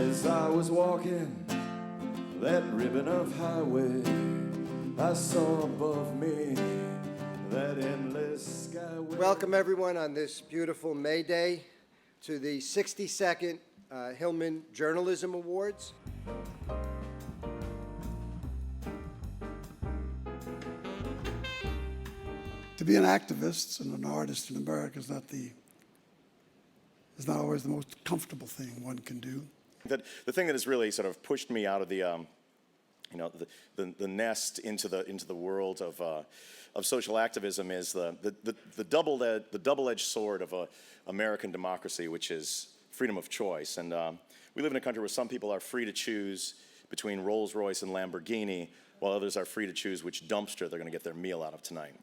As I was walking that ribbon of highway, I saw above me that endless skyway. Welcome everyone on this beautiful May Day to the 62nd Hillman Journalism Awards. To be an activist and an artist in America is not always the most comfortable thing one can do. The thing that has really sort of pushed me out of the nest into the world of social activism is the double-edged sword of American democracy, which is freedom of choice. And we live in a country where some people are free to choose between Rolls-Royce and Lamborghini, while others are free to choose which dumpster they're going to get their meal out of tonight.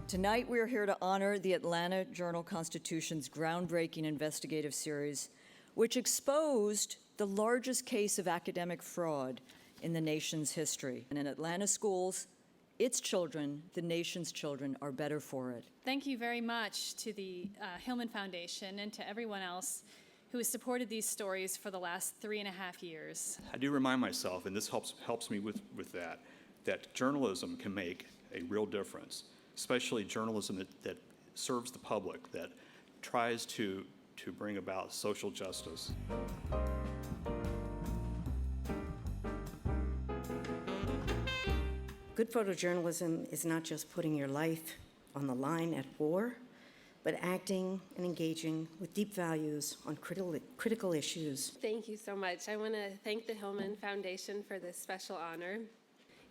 Tonight, we're here to honor the Atlanta Journal-Constitution's groundbreaking investigative series, which exposed the largest case of academic fraud in the nation's history. And in Atlanta schools, its children, the nation's children, are better for it. Thank you very much to the Hillman Foundation and to everyone else who has supported these stories for the last 3.5 years. I do remind myself, and this helps me with that journalism can make a real difference, especially journalism that serves the public, that tries to bring about social justice. Good photojournalism is not just putting your life on the line at war, but acting and engaging with deep values on critical issues. Thank you so much. I want to thank the Hillman Foundation for this special honor.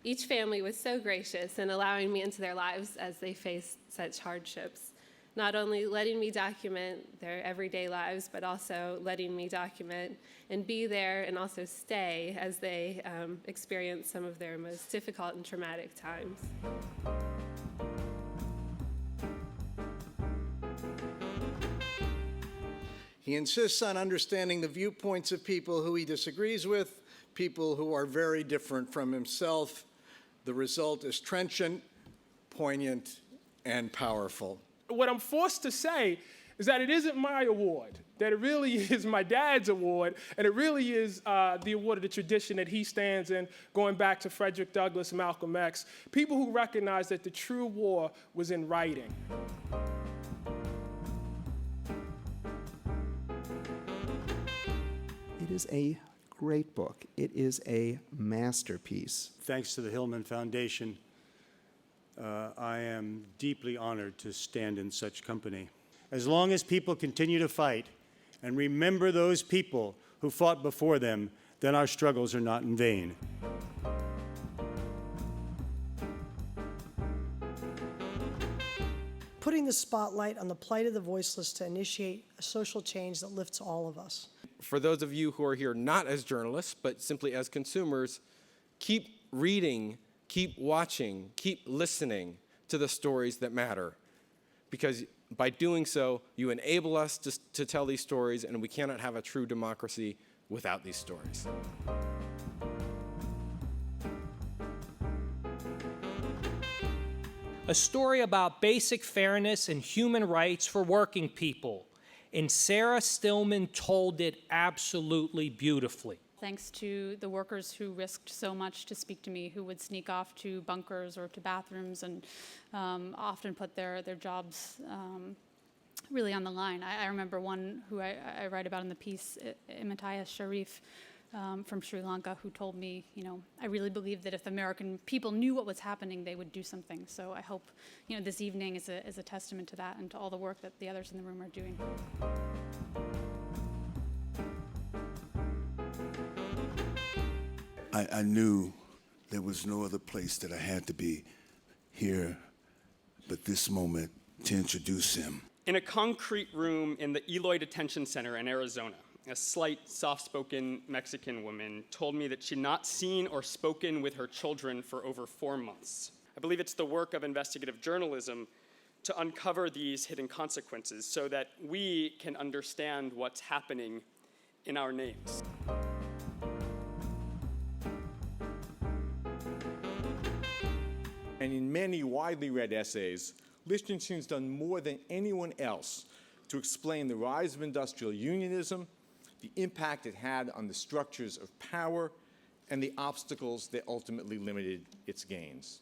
Each family was so gracious in allowing me into their lives as they faced such hardships, not only letting me document their everyday lives, but also letting me document and be there and also stay as they experience some of their most difficult and traumatic times. He insists on understanding the viewpoints of people who he disagrees with, people who are very different from himself. The result is trenchant, poignant, and powerful. What I'm forced to say is that it isn't my award, that it really is my dad's award, and it really is the award of the tradition that he stands in, going back to Frederick Douglass, Malcolm X, people who recognize that the true war was in writing. It is a great book. It is a masterpiece. Thanks to the Hillman Foundation, I am deeply honored to stand in such company. As long as people continue to fight and remember those people who fought before them, then our struggles are not in vain. Putting the spotlight on the plight of the voiceless to initiate a social change that lifts all of us. For those of you who are here not as journalists, but simply as consumers, keep reading, keep watching, keep listening to the stories that matter. Because by doing so, you enable us to tell these stories, and we cannot have a true democracy without these stories. A story about basic fairness and human rights for working people. And Sarah Stillman told it absolutely beautifully. Thanks to the workers who risked so much to speak to me, who would sneak off to bunkers or to bathrooms and often put their jobs really on the line. I remember one who I write about in the piece, Imataya Sharif from Sri Lanka, who told me, I really believe that if American people knew what was happening, they would do something. So I hope, this evening is a testament to that and to all the work that the others in the room are doing. I knew there was no other place that I had to be here but this moment to introduce him. In a concrete room in the Eloy Detention Center in Arizona, a slight, soft-spoken Mexican woman told me that she'd not seen or spoken with her children for over 4 months. I believe it's the work of investigative journalism to uncover these hidden consequences so that we can understand what's happening in our names. And in many widely read essays, Lichtenstein's done more than anyone else to explain the rise of industrial unionism, the impact it had on the structures of power, and the obstacles that ultimately limited its gains.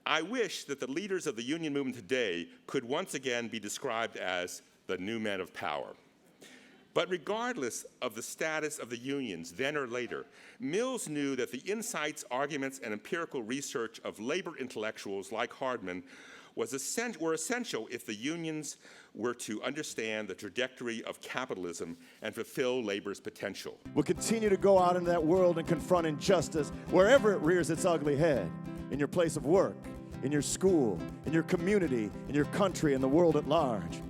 I wish that the leaders of the union movement today could once again be described as the new men of power. But regardless of the status of the unions then or later, Mills knew that the insights, arguments, and empirical research of labor intellectuals like Hardman were essential if the unions were to understand the trajectory of capitalism and fulfill labor's potential. We'll continue to go out into that world and confront injustice wherever it rears its ugly head, in your place of work, in your school, in your community, in your country, and the world at large.